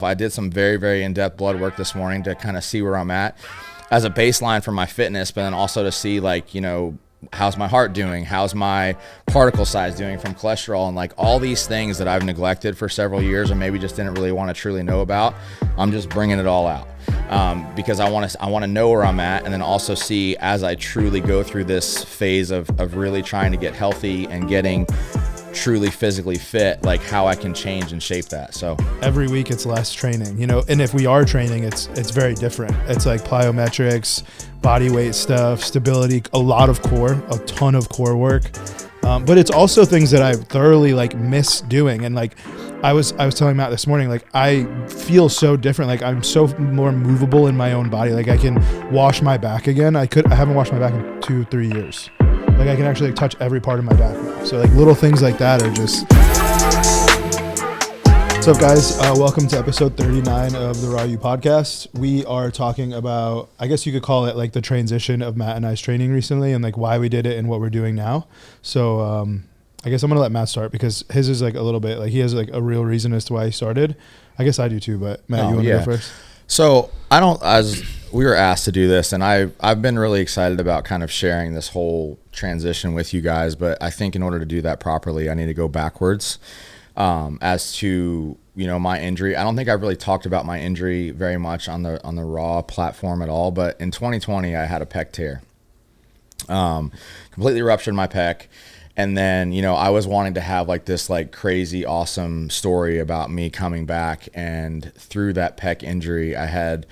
I did some very, very in-depth blood work this morning to kind of see where I'm at as a baseline for my fitness, but then also to see, like, you know, how's my heart doing? How's my particle size doing from cholesterol? And like all these things that I've neglected for several years and maybe just didn't really want to truly know about, I'm just bringing it all out because I want to know where I'm at, and then also see as I truly go through this phase of really trying to get healthy and getting truly physically fit, like how I can change and shape that. So every week it's less training, you know, and if we are training, it's very different. It's like plyometrics, body weight stuff, stability, a lot of core, a ton of core work. But it's also things that I thoroughly like miss doing. And like I was telling Matt this morning, like I feel so different. Like I'm so more movable in my own body. Like I can wash my back again. I haven't washed my back in 2-3 years. Like I can actually touch every part of my back now. So like little things like that are just. What's up, guys? Welcome to episode 39 of the Raw You podcast. We are talking about, I guess you could call it like the transition of Matt and I's training recently and like why we did it and what we're doing now. So I guess I'm gonna let Matt start because his is like a little bit like he has like a real reason as to why he started. I guess I do too, but Matt, you want to go first? So as we were asked to do this, and I've been really excited about kind of sharing this whole transition with you guys, but I think in order to do that properly, I need to go backwards as to, you know, my injury. I don't think I've really talked about my injury very much on the Raw platform at all, but in 2020, I had a pec tear. Completely ruptured my pec. And then, you know, I was wanting to have like this like crazy awesome story about me coming back. And through that pec injury, I had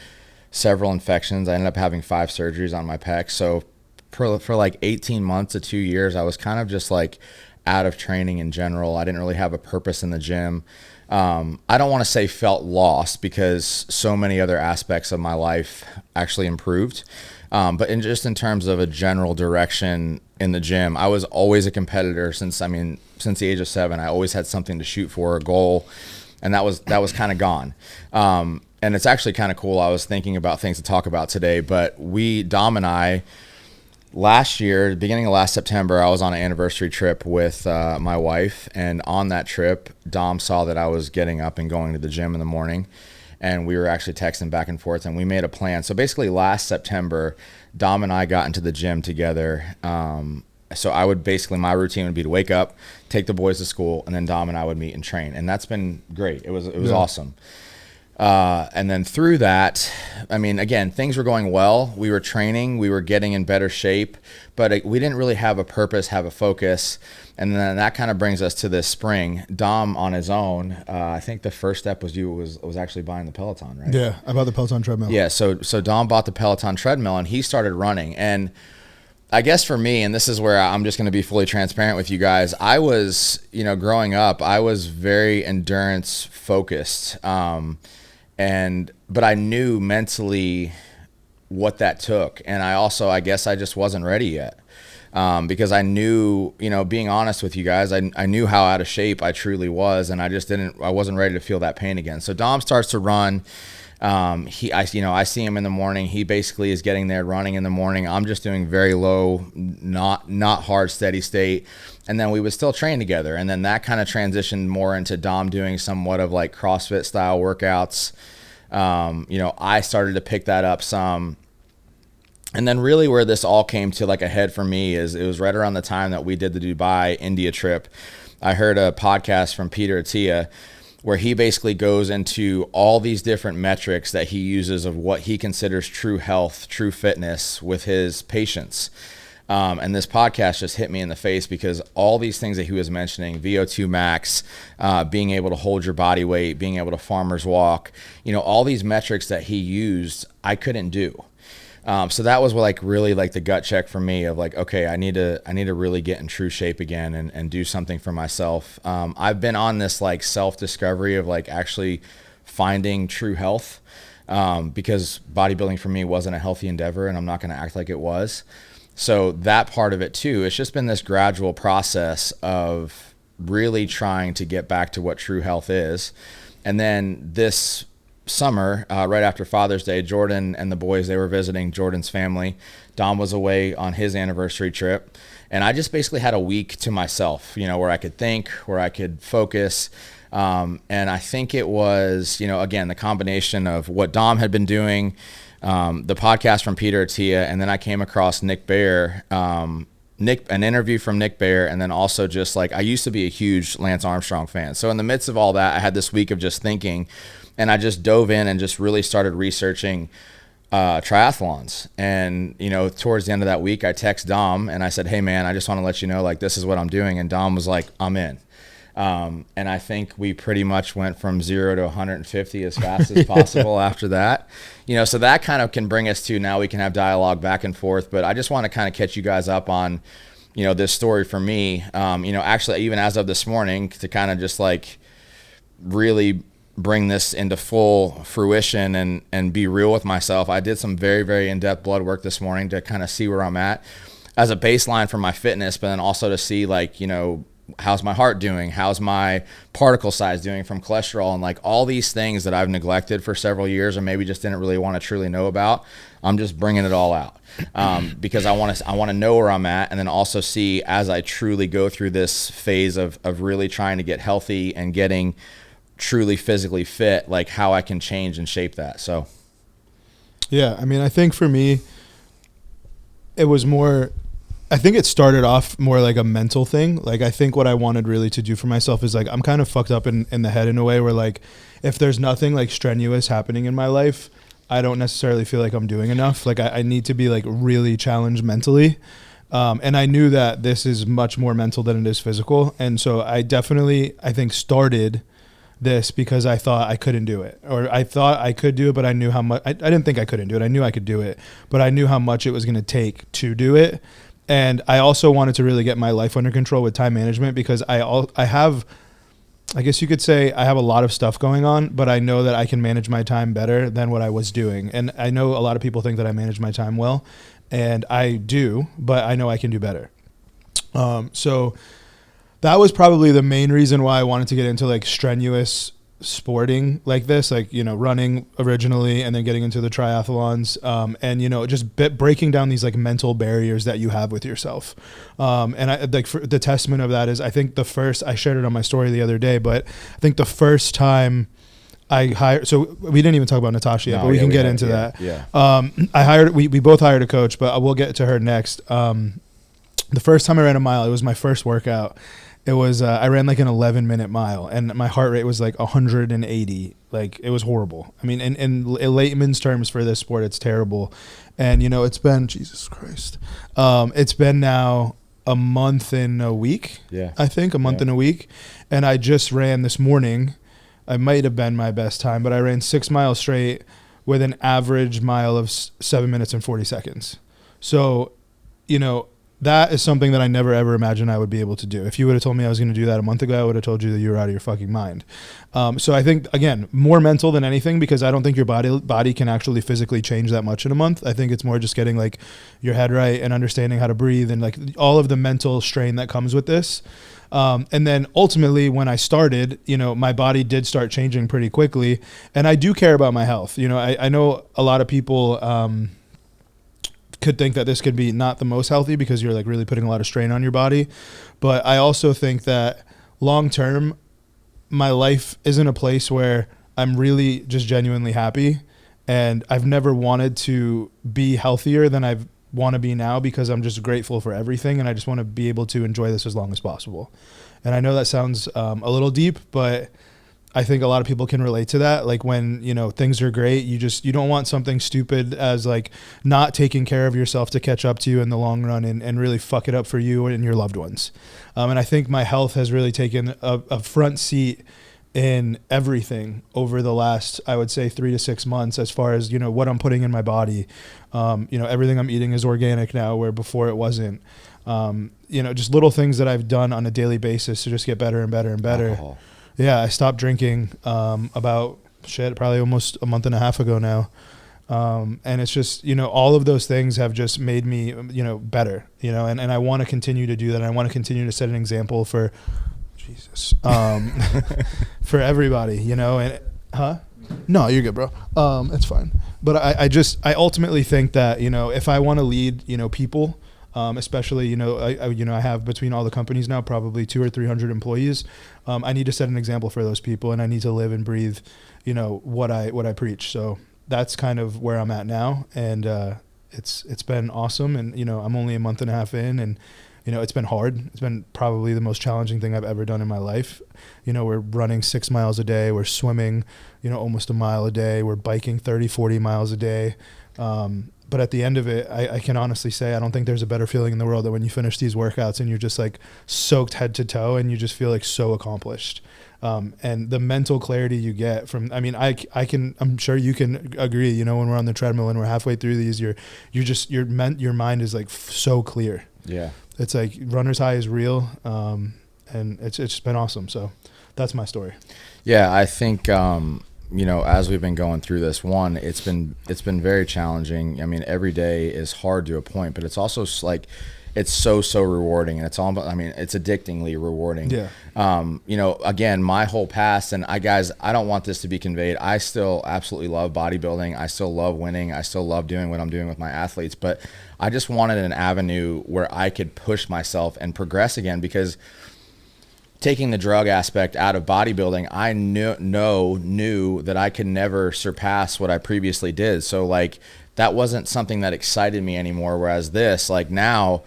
several infections. I ended up having 5 surgeries on my pec. So for like 18 months to 2 years, I was kind of just like out of training in general. I didn't really have a purpose in the gym. I don't want to say felt lost because so many other aspects of my life actually improved. But in terms of a general direction in the gym, I was always a competitor since the age of 7. I always had something to shoot for, a goal, and that was kind of gone. And it's actually kind of cool. I was thinking about things to talk about today, but Dom and I, last year, beginning of last September, I was on an anniversary trip with my wife, and on that trip, Dom saw that I was getting up and going to the gym in the morning. And we were actually texting back and forth, and we made a plan. So basically last September, Dom and I got into the gym together. So my routine would be to wake up, take the boys to school, and then Dom and I would meet and train. And that's been great. It was awesome. And then through that, I mean, again, things were going well. We were training, we were getting in better shape, but we didn't really have a purpose, have a focus. And then that kind of brings us to this spring. Dom on his own, I think the first step was actually buying the Peloton, right? Yeah, I bought the Peloton treadmill. Yeah, so Dom bought the Peloton treadmill and he started running. And I guess for me, and this is where I'm just going to be fully transparent with you guys, I was, you know, growing up, I was very endurance focused. But I knew mentally what that took. And I guess I just wasn't ready yet. Because I knew, you know, being honest with you guys, I knew how out of shape I truly was, and I wasn't ready to feel that pain again. So Dom starts to run. I see him in the morning. He basically is getting there running in the morning. I'm just doing very low, not hard, steady state. And then we would still train together. And then that kind of transitioned more into Dom doing somewhat of like CrossFit style workouts. You know, I started to pick that up some. And then really where this all came to like a head for me is it was right around the time that we did the Dubai, India trip. I heard a podcast from Peter Attia where he basically goes into all these different metrics that he uses of what he considers true health, true fitness with his patients. And this podcast just hit me in the face because all these things that he was mentioning, VO2 max, being able to hold your body weight, being able to farmer's walk, you know, all these metrics that he used, I couldn't do. So that was like really like the gut check for me of like, okay, I need to really get in true shape again and do something for myself. I've been on this like self-discovery of like actually finding true health, because bodybuilding for me wasn't a healthy endeavor and I'm not going to act like it was. So that part of it too, it's just been this gradual process of really trying to get back to what true health is. And then this summer, right after Father's Day, Jordan and the boys, they were visiting Jordan's family. Dom was away on his anniversary trip. And I just basically had a week to myself, you know, where I could think, where I could focus. And I think it was, again, the combination of what Dom had been doing, the podcast from Peter Attia, and then I came across Nick Bear, an interview from Nick Bear, and then also just like, I used to be a huge Lance Armstrong fan. So in the midst of all that, I had this week of just thinking, and I just dove in and just really started researching triathlons. And, towards the end of that week, I text Dom and I said, hey man, I just want to let you know, like, this is what I'm doing. And Dom was like, I'm in. And I think we pretty much went from 0 to 150 as fast as possible after that. So that kind of can bring us to now we can have dialogue back and forth. But I just want to kind of catch you guys up on, this story for me. Actually, even as of this morning, to kind of just like really bring this into full fruition and be real with myself. I did some very, very in-depth blood work this morning to kind of see where I'm at as a baseline for my fitness, but then also to see like, how's my heart doing? How's my particle size doing from cholesterol? And like all these things that I've neglected for several years or maybe just didn't really want to truly know about, I'm just bringing it all out because I want to know where I'm at, and then also see as I truly go through this phase of really trying to get healthy and getting truly physically fit, like how I can change and shape that. So yeah, I mean, I think for me it was more, I think it started off more like a mental thing. Like I think what I wanted really to do for myself is like, I'm kind of fucked up in the head in a way where like, if there's nothing like strenuous happening in my life, I don't necessarily feel like I'm doing enough. Like I need to be like really challenged mentally. And I knew that this is much more mental than it is physical. And so I think started this because I thought I couldn't do it, or I thought I could do it, but I knew how much, I didn't think I couldn't do it. I knew I could do it, but I knew how much it was going to take to do it. And I also wanted to really get my life under control with time management because I have, I guess you could say I have a lot of stuff going on, but I know that I can manage my time better than what I was doing. And I know a lot of people think that I manage my time well, and I do, but I know I can do better. So that was probably the main reason why I wanted to get into like strenuous sporting like this, like, running originally and then getting into the triathlons, and, just breaking down these like mental barriers that you have with yourself. And I like the testament of that is, I think I shared it on my story the other day, but I think the first time I hired, so we didn't even talk about Natasha yet, but we can get into that. Yeah. We both hired a coach, but we'll get to her next. The first time I ran a mile, it was my first workout. It was, I ran like an 11-minute mile and my heart rate was like 180. Like it was horrible. I mean, in layman's terms for this sport, it's terrible. And, it's been, Jesus Christ. It's been now a month and a week. Yeah. I think a month and a week. And I just ran this morning. I might have been my best time, but I ran 6 miles straight with an average mile of 7 minutes and 40 seconds. So, that is something that I never ever imagined I would be able to do. If you would have told me I was going to do that a month ago, I would have told you that you were out of your fucking mind. So I think, again, more mental than anything, because I don't think your body can actually physically change that much in a month. I think it's more just getting like your head right and understanding how to breathe and like all of the mental strain that comes with this. And then ultimately when I started, my body did start changing pretty quickly, and I do care about my health. I know a lot of people, could think that this could be not the most healthy because you're like really putting a lot of strain on your body. But I also think that long term, my life is in a place where I'm really just genuinely happy. And I've never wanted to be healthier than I want to be now, because I'm just grateful for everything. And I just want to be able to enjoy this as long as possible. And I know that sounds a little deep, but I think a lot of people can relate to that. Like when, things are great, you don't want something stupid as like not taking care of yourself to catch up to you in the long run and really fuck it up for you and your loved ones. And I think my health has really taken a front seat in everything over the last, I would say 3 to 6 months, as far as, what I'm putting in my body. Everything I'm eating is organic now, where before it wasn't. Just little things that I've done on a daily basis to just get better and better and better. Alcohol. Yeah, I stopped drinking probably almost a month and a half ago now. And it's just, all of those things have just made me, better, and I want to continue to do that. I want to continue to set an example for Jesus, for everybody, No, you're good, bro. It's fine. But I ultimately think that, if I want to lead, people, especially, I have between all the companies now probably 200 or 300 employees. I need to set an example for those people, and I need to live and breathe, what I preach. So that's kind of where I'm at now. And, it's been awesome. And, I'm only a month and a half in, and, it's been hard. It's been probably the most challenging thing I've ever done in my life. We're running 6 miles a day. We're swimming, almost a mile a day. We're biking 30, 40 miles a day. But at the end of it, I can honestly say I don't think there's a better feeling in the world than when you finish these workouts and you're just like soaked head to toe and you just feel like so accomplished. And the mental clarity you get from, I'm sure you can agree, when we're on the treadmill and we're halfway through these, your mind is like so clear. Yeah. It's like runner's high is real. And it's just been awesome. So that's my story. Yeah. I think, as we've been going through this, it's been very challenging. I mean, every day is hard to a point, but it's also like, it's so rewarding, and it's addictingly rewarding. Yeah. Again, my whole past, and I don't want this to be conveyed. I still absolutely love bodybuilding. I still love winning. I still love doing what I'm doing with my athletes, but I just wanted an avenue where I could push myself and progress again, because taking the drug aspect out of bodybuilding, I knew that I could never surpass what I previously did. So like, that wasn't something that excited me anymore. Whereas this, like, now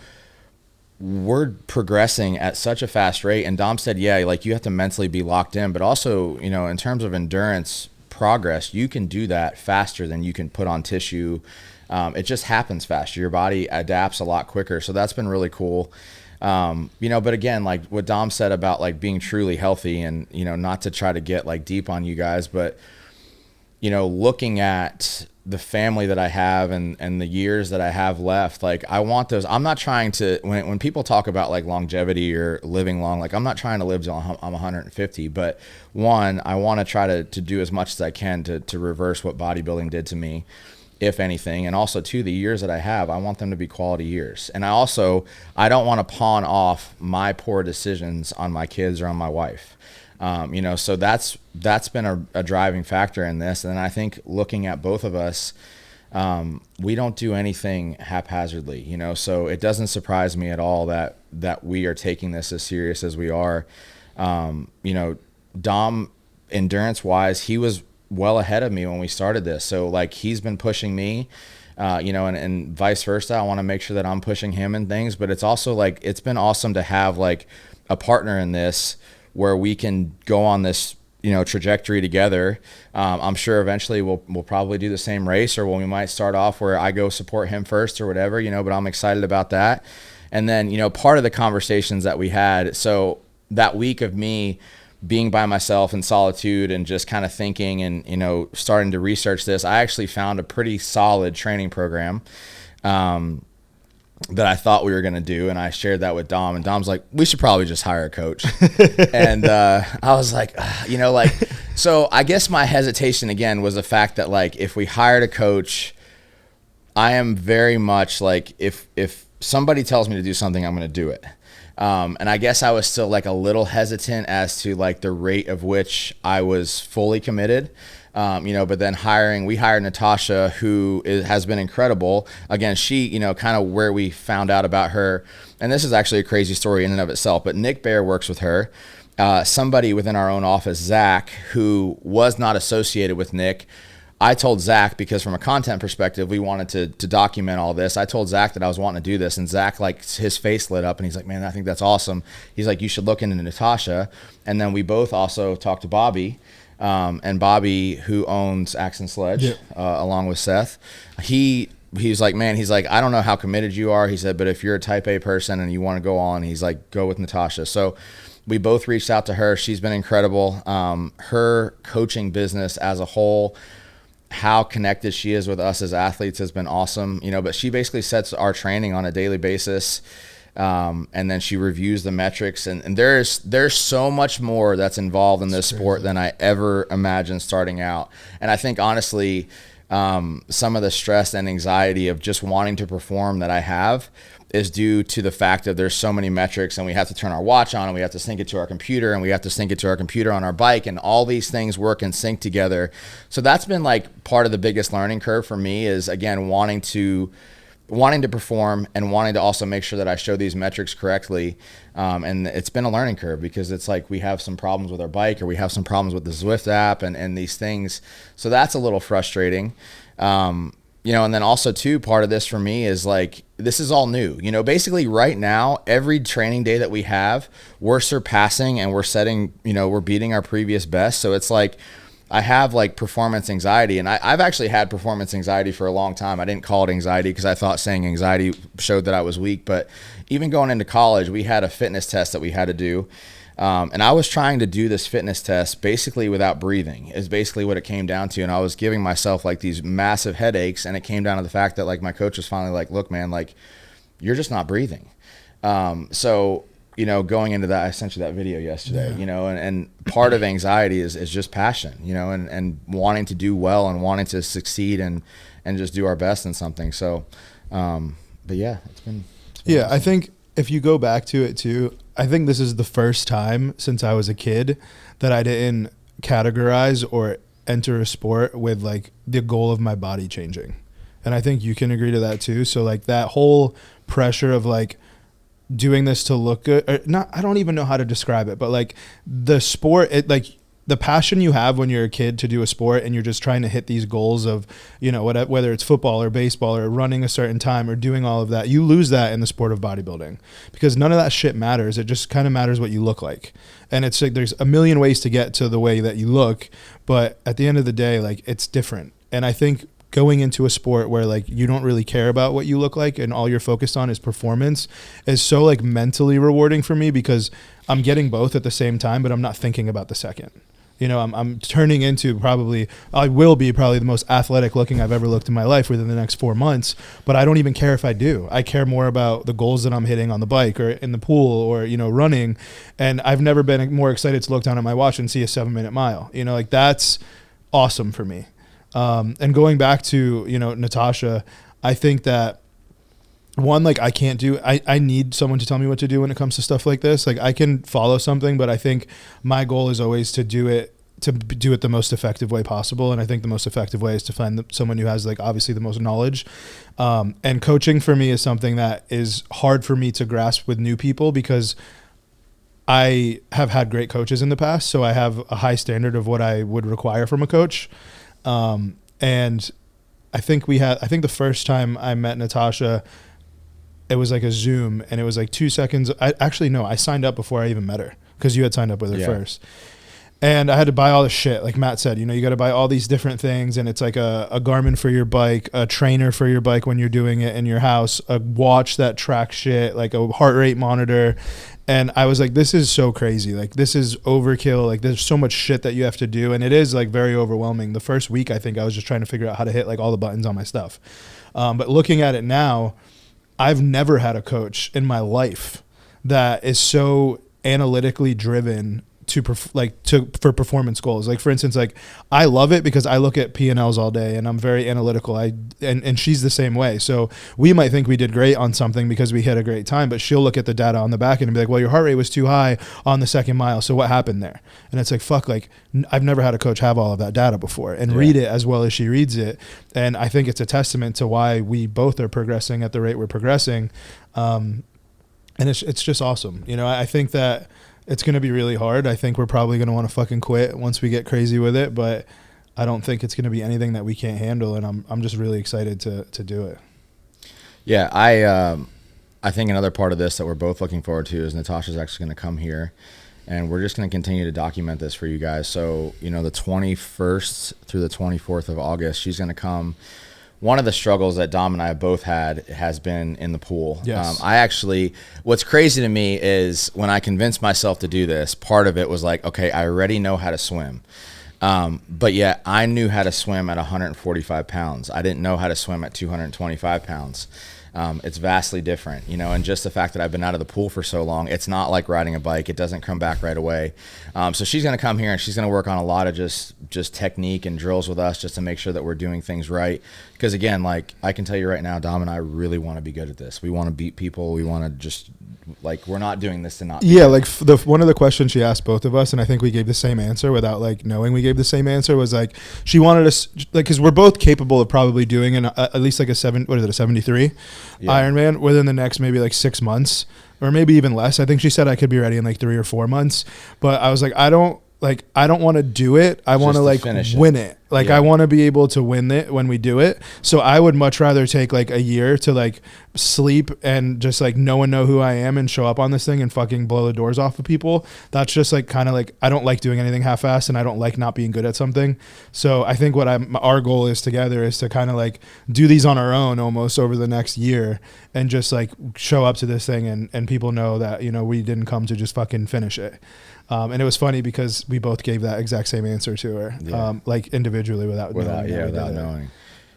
we're progressing at such a fast rate. And Dom said, yeah, like, you have to mentally be locked in, but also, in terms of endurance progress, you can do that faster than you can put on tissue. It just happens faster. Your body adapts a lot quicker. So that's been really cool. But again, like what Dom said about like being truly healthy, and, not to try to get like deep on you guys, but, looking at the family that I have and the years that I have left, like I want those. I'm not trying to, when people talk about like longevity or living long, like I'm not trying to live till I'm 150, but one, I want to try to do as much as I can to reverse what bodybuilding did to me, if anything. And also two, the years that I have, I want them to be quality years. And I don't want to pawn off my poor decisions on my kids or on my wife. So that's been a driving factor in this. And I think looking at both of us, we don't do anything haphazardly, so it doesn't surprise me at all that we are taking this as serious as we are. Dom, endurance wise, he was well ahead of me when we started this. So like, he's been pushing me, and vice versa. I want to make sure that I'm pushing him and things, but it's also like, it's been awesome to have like a partner in this where we can go on this, trajectory together. I'm sure eventually we'll probably do the same race, or when we might start off where I go support him first or whatever, but I'm excited about that. And then, part of the conversations that we had, so that week of me being by myself in solitude and just kind of thinking and, starting to research this, I actually found a pretty solid training program that I thought we were going to do. And I shared that with Dom, and Dom's like, we should probably just hire a coach. And I was like, so I guess my hesitation again was the fact that like, if we hired a coach, I am very much like, if somebody tells me to do something, I'm going to do it. And I guess I was still like a little hesitant as to like the rate of which I was fully committed. But then we hired Natasha, who has been incredible. Again, she, kind of where we found out about her, and this is actually a crazy story in and of itself, but Nick Bear works with her. Somebody within our own office, Zach, who was not associated with Nick, I told Zach, because from a content perspective, we wanted to document all this. I told Zach that I was wanting to do this, and Zach, like, his face lit up, and he's like, man, I think that's awesome. He's like, you should look into Natasha. And then we both also talked to Bobby, and Bobby, who owns Axe and Sledge, along with Seth. He's like, man, he's like, I don't know how committed you are. He said, but if you're a type A person and you want to go on, he's like, go with Natasha. So we both reached out to her. She's been incredible. Her coaching business as a whole, how connected she is with us as athletes has been awesome, but she basically sets our training on a daily basis. And then she reviews the metrics, and there's so much more that's involved in this sport than I ever imagined starting out. And I think honestly, some of the stress and anxiety of just wanting to perform that I have is due to the fact that there's so many metrics, and we have to turn our watch on, and we have to sync it to our computer, and we have to sync it to our computer on our bike, and all these things work and sync together. So that's been like part of the biggest learning curve for me, is again wanting to wanting to perform and wanting to also make sure that I show these metrics correctly. And it's been a learning curve because it's like we have some problems with our bike or we have some problems with the Zwift app and these things. So that's a little frustrating. And then also too, part of this for me is like, this is all new, basically right now, every training day that we have, we're surpassing and we're setting, we're beating our previous best. So it's like, I have like performance anxiety, and I've actually had performance anxiety for a long time. I didn't call it anxiety because I thought saying anxiety showed that I was weak. But even going into college, we had a fitness test that we had to do. And I was trying to do this fitness test basically without breathing is basically what it came down to. And I was giving myself like these massive headaches, and it came down to the fact that like my coach was finally like, look, man, like you're just not breathing. So going into that, I sent you that video yesterday, and part of anxiety is just passion, and wanting to do well and wanting to succeed and just do our best in something. So, but yeah, it's been awesome. I think if you go back to it too, I think this is the first time since I was a kid that I didn't categorize or enter a sport with like the goal of my body changing. And I think you can agree to that too. So like that whole pressure of like, doing this to look good or not, I don't even know how to describe it, but like the sport, like the passion you have when you're a kid to do a sport and you're just trying to hit these goals of, whether it's football or baseball or running a certain time or doing all of that, you lose that in the sport of bodybuilding because none of that shit matters. It just kind of matters what you look like. And it's like, there's a million ways to get to the way that you look, but at the end of the day, like it's different. And I think going into a sport where like you don't really care about what you look like and all you're focused on is performance is so like mentally rewarding for me because I'm getting both at the same time, but I'm not thinking about the second. I'm turning into I will be probably the most athletic looking I've ever looked in my life within the next 4 months, but I don't even care if I do. I care more about the goals that I'm hitting on the bike or in the pool or, running. And I've never been more excited to look down at my watch and see a 7-minute mile, like that's awesome for me. And going back to, Natasha, I think that one, like I can't do, I need someone to tell me what to do when it comes to stuff like this. Like I can follow something, but I think my goal is always to do it the most effective way possible. And I think the most effective way is to find someone who has like obviously the most knowledge. And coaching for me is something that is hard for me to grasp with new people because I have had great coaches in the past. So I have a high standard of what I would require from a coach. And I think the first time I met Natasha, it was like a Zoom and it was like 2 seconds. I signed up before I even met her because you had signed up with her first. And I had to buy all this shit. Like Matt said, you got to buy all these different things. And it's like a Garmin for your bike, a trainer for your bike when you're doing it in your house, a watch that tracks shit, like a heart rate monitor. And I was like, this is so crazy. Like this is overkill. Like there's so much shit that you have to do. And it is like very overwhelming. The first week, I think I was just trying to figure out how to hit like all the buttons on my stuff. But looking at it now, I've never had a coach in my life that is so analytically driven for performance goals. Like for instance, like I love it because I look at P&Ls all day and I'm very analytical. And she's the same way. So we might think we did great on something because we hit a great time, but she'll look at the data on the back end and be like, well, your heart rate was too high on the second mile. So what happened there? And it's like, fuck, like I've never had a coach have all of that data before and read it as well as she reads it. And I think it's a testament to why we both are progressing at the rate we're progressing. And it's just awesome. I think that it's going to be really hard. I think we're probably going to want to fucking quit once we get crazy with it, but I don't think it's going to be anything that we can't handle. And I'm just really excited to do it. Yeah. I think another part of this that we're both looking forward to is Natasha's actually going to come here and we're just going to continue to document this for you guys. So, the 21st through the 24th of August, she's going to come. One of the struggles that Dom and I both had has been in the pool. Yes. What's crazy to me is when I convinced myself to do this, part of it was like, okay, I already know how to swim. But yet I knew how to swim at 145 pounds. I didn't know how to swim at 225 pounds. It's vastly different, and just the fact that I've been out of the pool for so long, it's not like riding a bike. It doesn't come back right away. So she's going to come here and she's going to work on a lot of just technique and drills with us just to make sure that we're doing things right. Because again, like I can tell you right now, Dom and I really want to be good at this. We want to beat people. We want like we're not doing this to not. Yeah, like one of the questions she asked both of us, and I think we gave the same answer without like knowing we gave the same answer, was like she wanted us like, because we're both capable of probably doing at least like a 73 Ironman within the next maybe like 6 months or maybe even less. I think she said I could be ready in like 3 or 4 months, but I was like, I don't want to do it. I want to like win it. Like I want to be able to win it when we do it. So I would much rather take like a year to like sleep and just like no one know who I am and show up on this thing and fucking blow the doors off of people. That's just like kind of like, I don't like doing anything half-assed, and I don't like not being good at something. So I think our goal is together is to kind of like do these on our own almost over the next year and just like show up to this thing and people know that, you know, we didn't come to just fucking finish it. And it was funny because we both gave that exact same answer to her, like individually without knowing.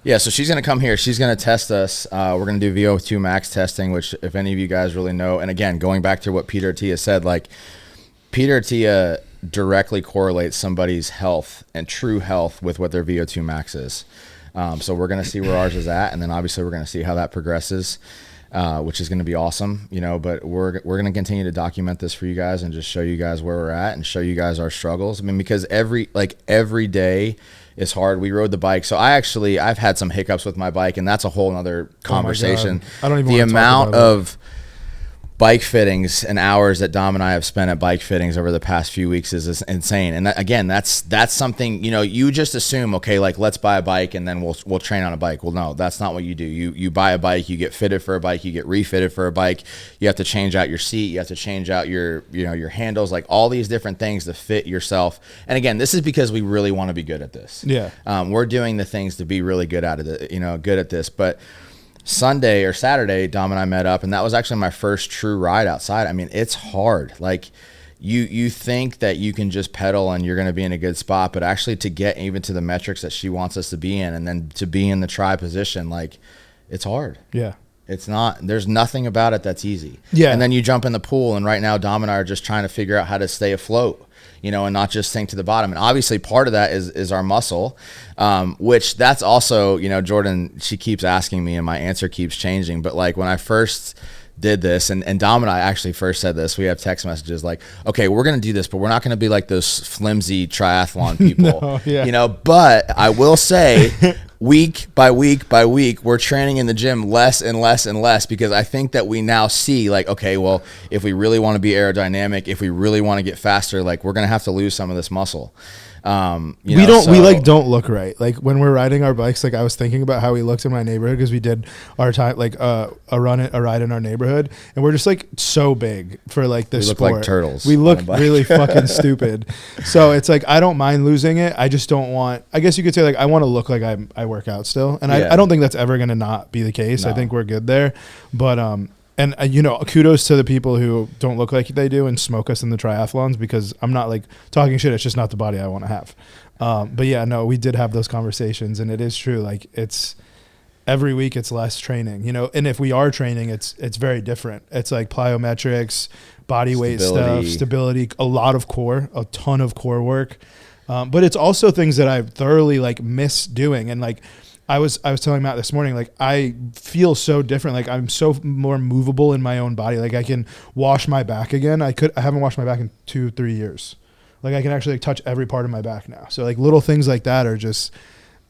Yeah, so she's going to come here. She's going to test us. We're going to do VO2 max testing, which if any of you guys really know, and again, going back to what Peter Attia said, like Peter Attia directly correlates somebody's health and true health with what their VO2 max is. So we're going to see where ours is at, and then obviously we're going to see how that progresses. Which is going to be awesome, you know, but we're going to continue to document this for you guys and just show you guys where we're at and show you guys our struggles. I mean, because every day is hard. We rode the bike. So I've had some hiccups with my bike, and that's a whole nother conversation. I don't even the want to amount talk about of bike fittings and hours that Dom and I have spent at bike fittings over the past few weeks is insane. And that, again, that's something, you know, you just assume, okay, like let's buy a bike and then we'll train on a bike. Well, no, that's not what you do. You buy a bike, you get fitted for a bike, you get refitted for a bike. You have to change out your seat. You have to change out your handles, like all these different things to fit yourself. And again, this is because we really want to be good at this. Yeah. We're doing the things to be really good at it, good at this. But Sunday or Saturday, Dom and I met up, and that was actually my first true ride outside. I mean, it's hard. Like you think that you can just pedal and you're going to be in a good spot, but actually to get even to the metrics that she wants us to be in, and then to be in the try position, like it's hard. Yeah. It's not, there's nothing about it that's easy. Yeah. And then you jump in the pool, and right now Dom and I are just trying to figure out how to stay afloat, you know, and not just sink to the bottom. And obviously part of that is our muscle, which that's also, you know, Jordan, she keeps asking me and my answer keeps changing. But like when I first did this, and Dom and I actually first said this, we have text messages like, okay, we're going to do this, but we're not going to be like those flimsy triathlon people, No, yeah. you know, but I will say week by week by week, we're training in the gym less and less and less, because I think that we now see like, okay, well, if we really want to be aerodynamic, if we really want to get faster, like we're going to have to lose some of this muscle. We don't look right. Like when we're riding our bikes, like I was thinking about how we looked in my neighborhood, because we did our time, like a ride in our neighborhood, and we're just like so big for like this sport. We look like turtles. We look really fucking stupid. So it's like, I don't mind losing it. I just don't want, I guess you could say like, I want to look like I work out still. And I don't think that's ever going to not be the case. No. I think we're good there, but, and you know, kudos to the people who don't look like they do and smoke us in the triathlons, because I'm not like talking shit. It's just not the body I want to have. But yeah, no, we did have those conversations, and it is true. Like it's every week it's less training, you know, and if we are training, it's very different. It's like plyometrics, body weight stuff, stability, a lot of core, a ton of core work. But it's also things that I thoroughly like miss doing. And like, I was telling Matt this morning, like I feel so different. Like I'm so more movable in my own body. Like I can wash my back again. I haven't washed my back in 2-3 years. Like I can actually like, touch every part of my back now. So like little things like that are just,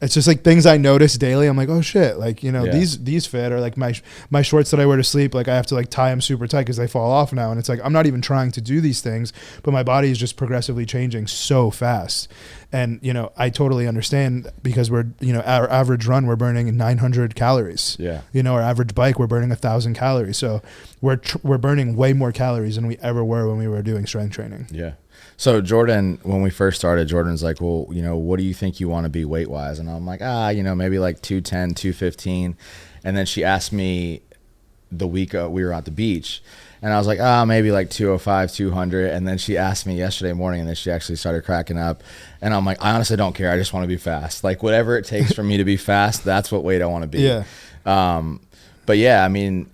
it's just like things I notice daily. I'm like, oh shit. Like, you know, these fit, or like my shorts that I wear to sleep, like I have to like tie them super tight because they fall off now. And it's like, I'm not even trying to do these things, but my body is just progressively changing so fast. And, you know, I totally understand, because we're, you know, our average run, we're burning 900 calories. Yeah. You know, our average bike, we're burning 1,000 calories. So we're burning way more calories than we ever were when we were doing strength training. Yeah. So Jordan, when we first started, Jordan's like, well, you know, what do you think you want to be weight wise? And I'm like, you know, maybe like 210, 215. And then she asked me the week we were at the beach, and I was like, maybe like 205, 200. And then she asked me yesterday morning, and then she actually started cracking up. And I'm like, I honestly don't care. I just want to be fast. Like whatever it takes for me to be fast, that's what weight I want to be. Yeah. But yeah, I mean,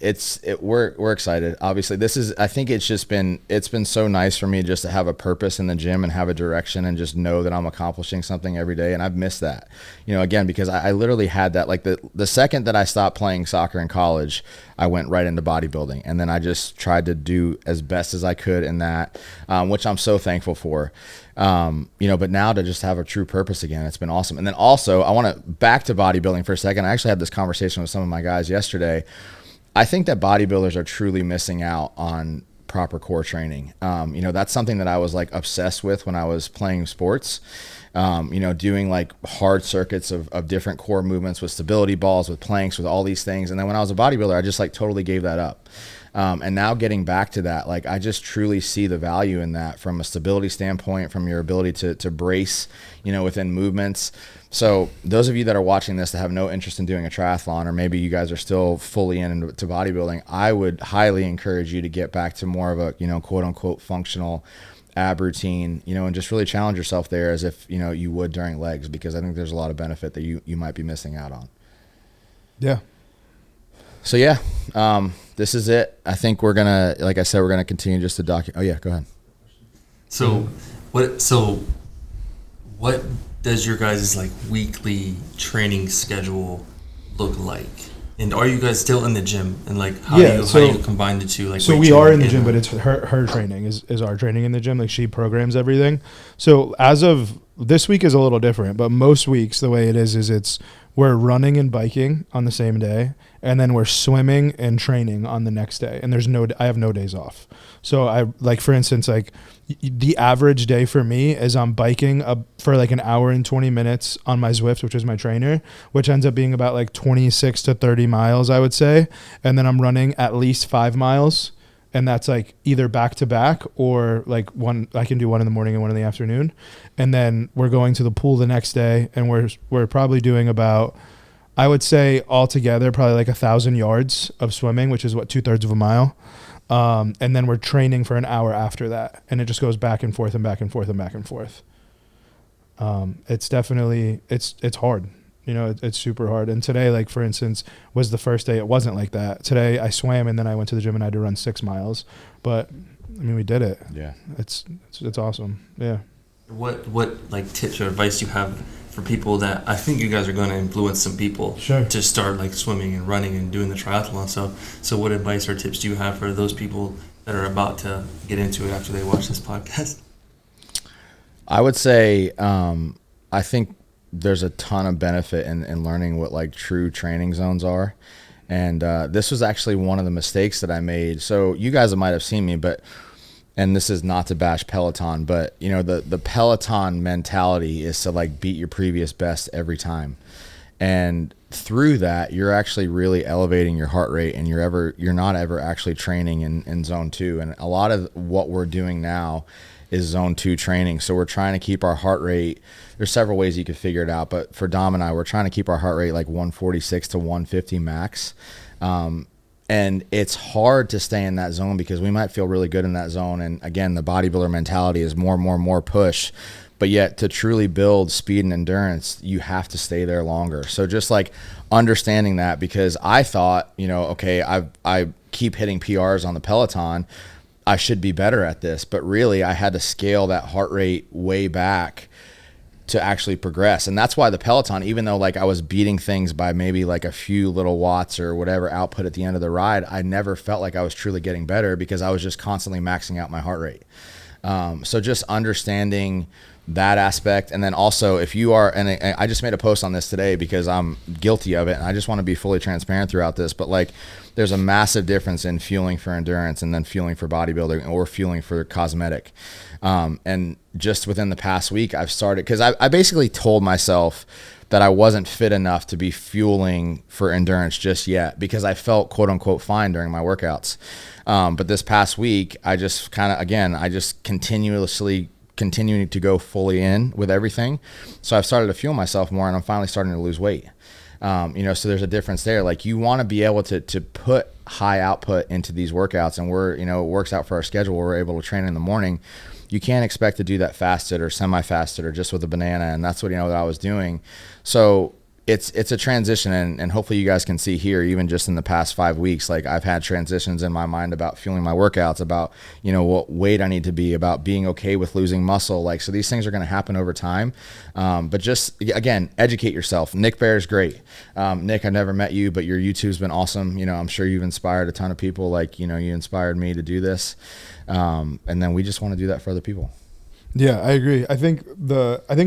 we're excited. Obviously, I think it's been so nice for me just to have a purpose in the gym and have a direction and just know that I'm accomplishing something every day. And I've missed that, you know, again, because I literally had that, like the second that I stopped playing soccer in college, I went right into bodybuilding. And then I just tried to do as best as I could in that, which I'm so thankful for. But now to just have a true purpose again, it's been awesome. And then also I want to back to bodybuilding for a second. I actually had this conversation with some of my guys yesterday. I think that bodybuilders are truly missing out on proper core training. That's something that I was like obsessed with when I was playing sports, doing like hard circuits of different core movements with stability balls, with planks, with all these things. And then when I was a bodybuilder, I just like totally gave that up. And now getting back to that, like I just truly see the value in that from a stability standpoint, from your ability to brace, within movements. So those of you that are watching this that have no interest in doing a triathlon, or maybe you guys are still fully into bodybuilding, I would highly encourage you to get back to more of a, quote unquote functional ab routine, and just really challenge yourself there as if, you would during legs, because I think there's a lot of benefit that you might be missing out on. Yeah. So yeah, this is it. I think we're gonna, like I said, we're gonna continue just to document. Oh yeah, go ahead. So what does your guys' like weekly training schedule look like? And are you guys still in the gym? And like how do you combine the two? Like, so we are in the gym, but it's her training is our training in the gym. Like she programs everything. So as of this week is a little different, but most weeks the way it is we're running and biking on the same day, and then we're swimming and training on the next day. And I have no days off. So I like, for instance, like the average day for me is I'm biking for like an hour and 20 minutes on my Zwift, which is my trainer, which ends up being about like 26 to 30 miles, I would say. And then I'm running at least 5 miles. And that's like either back to back or like I can do one in the morning and one in the afternoon. And then we're going to the pool the next day, and we're probably doing about, I would say altogether, probably like 1,000 yards of swimming, which is 2/3 of a mile. And then we're training for an hour after that. And it just goes back and forth and back and forth and back and forth. It's definitely, it's hard. It's super hard. And today, like for instance, was the first day it wasn't like that. Today I swam, and then I went to the gym and I had to run 6 miles. But I mean, we did it. Yeah. It's awesome. Yeah. What like tips or advice you have for people that, I think you guys are going to influence some people to start like swimming and running and doing the triathlon. So what advice or tips do you have for those people that are about to get into it after they watch this podcast? I would say, I think there's a ton of benefit in learning what like true training zones are. And this was actually one of the mistakes that I made. So you guys might have seen me, and this is not to bash Peloton, but the Peloton mentality is to like beat your previous best every time. And through that, you're actually really elevating your heart rate, and you're not ever actually training in zone 2. And a lot of what we're doing now is zone 2 training. So we're trying to keep our heart rate. There's several ways you could figure it out, but for Dom and I, we're trying to keep our heart rate like 146 to 150 max. And it's hard to stay in that zone because we might feel really good in that zone. And again, the bodybuilder mentality is more push, but yet to truly build speed and endurance, you have to stay there longer. So just like understanding that, because I thought, okay, I keep hitting PRs on the Peloton, I should be better at this, but really I had to scale that heart rate way back to actually progress. And that's why the Peloton, even though like I was beating things by maybe like a few little watts or whatever output at the end of the ride, I never felt like I was truly getting better because I was just constantly maxing out my heart rate. So just understanding that aspect. And then also if you are, and I just made a post on this today because I'm guilty of it, and I just want to be fully transparent throughout this, but like there's a massive difference in fueling for endurance and then fueling for bodybuilding or fueling for cosmetic. And just within the past week, I've started, because I basically told myself that I wasn't fit enough to be fueling for endurance just yet because I felt quote unquote fine during my workouts. But this past week, I just continuing to go fully in with everything. So I've started to fuel myself more, and I'm finally starting to lose weight. So there's a difference there. Like you want to be able to put high output into these workouts, and it works out for our schedule. We're able to train in the morning. You can't expect to do that fasted or semi-fasted or just with a banana. And that's what I was doing. So it's a transition, and hopefully you guys can see here, even just in the past 5 weeks, like I've had transitions in my mind about fueling my workouts, about, you know, what weight I need to be, about being okay with losing muscle. Like, so these things are going to happen over time. But just, again, educate yourself. Nick Bear is great. Nick, I never met you, but your YouTube's been awesome. You know, I'm sure you've inspired a ton of people. Like, you know, you inspired me to do this. And then we just want to do that for other people. Yeah, I agree. I think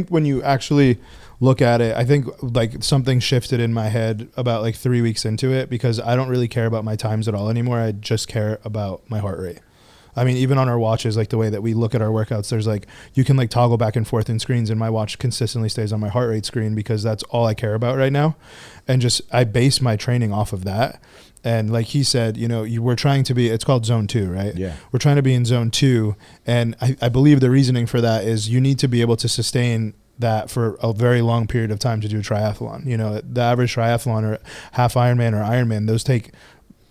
when you actually look at it, I think like something shifted in my head about like 3 weeks into it, because I don't really care about my times at all anymore. I just care about my heart rate. I mean, even on our watches, like the way that we look at our workouts, there's like, you can like toggle back and forth in screens, and my watch consistently stays on my heart rate screen because that's all I care about right now. And just, I base my training off of that. And like he said, you know, we're trying to be, it's called zone 2, right? Yeah. We're trying to be in zone 2. And I believe the reasoning for that is you need to be able to sustain that for a very long period of time to do a triathlon. You know, the average triathlon or half Ironman or Ironman, those take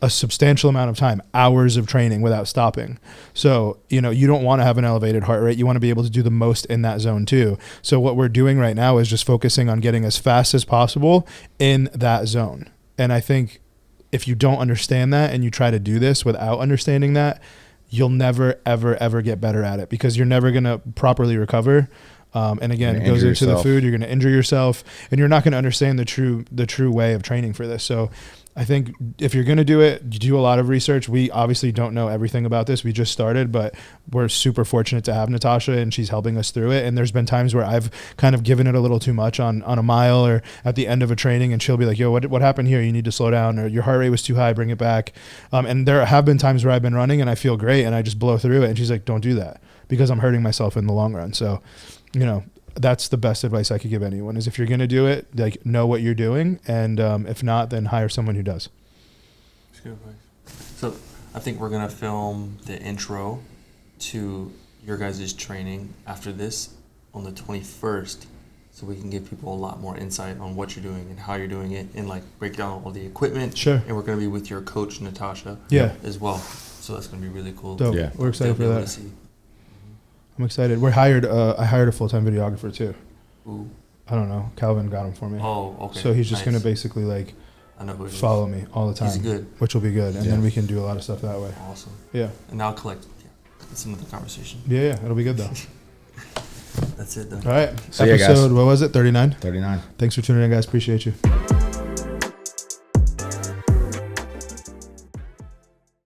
a substantial amount of time, hours of training without stopping. So, you know, you don't want to have an elevated heart rate. You want to be able to do the most in that zone 2. So what we're doing right now is just focusing on getting as fast as possible in that zone. And I think if you don't understand that and you try to do this without understanding that, you'll never, ever, ever get better at it, because you're never going to properly recover. And again, it goes into the food. You're going to injure yourself, and you're not going to understand the true way of training for this. So I think if you're going to do it, you do a lot of research. We obviously don't know everything about this. We just started, but we're super fortunate to have Natasha, and she's helping us through it. And there's been times where I've kind of given it a little too much on a mile or at the end of a training, and she'll be like, yo, what happened here? You need to slow down, or your heart rate was too high, bring it back. And there have been times where I've been running and I feel great and I just blow through it. And she's like, don't do that, because I'm hurting myself in the long run. So, you know, that's the best advice I could give anyone, is if you're going to do it, like, know what you're doing. And if not, then hire someone who does. That's good advice. So I think we're going to film the intro to your guys' training after this on the 21st, so we can give people a lot more insight on what you're doing and how you're doing it, and like break down all the equipment. Sure. And we're going to be with your coach, Natasha, as well. So that's going to be really cool. Dope. Yeah. We're excited for that. I'm excited. I hired a full-time videographer too. Ooh. I don't know. Calvin got him for me. Oh, okay. So he's just going to basically like follow me all the time. He's good. Which will be good. And then we can do a lot of stuff that way. Awesome. Yeah. And I'll collect some of the conversation. Yeah. It'll be good though. That's it though. All right. So episode, what was it? 39? 39. Thanks for tuning in, guys. Appreciate you.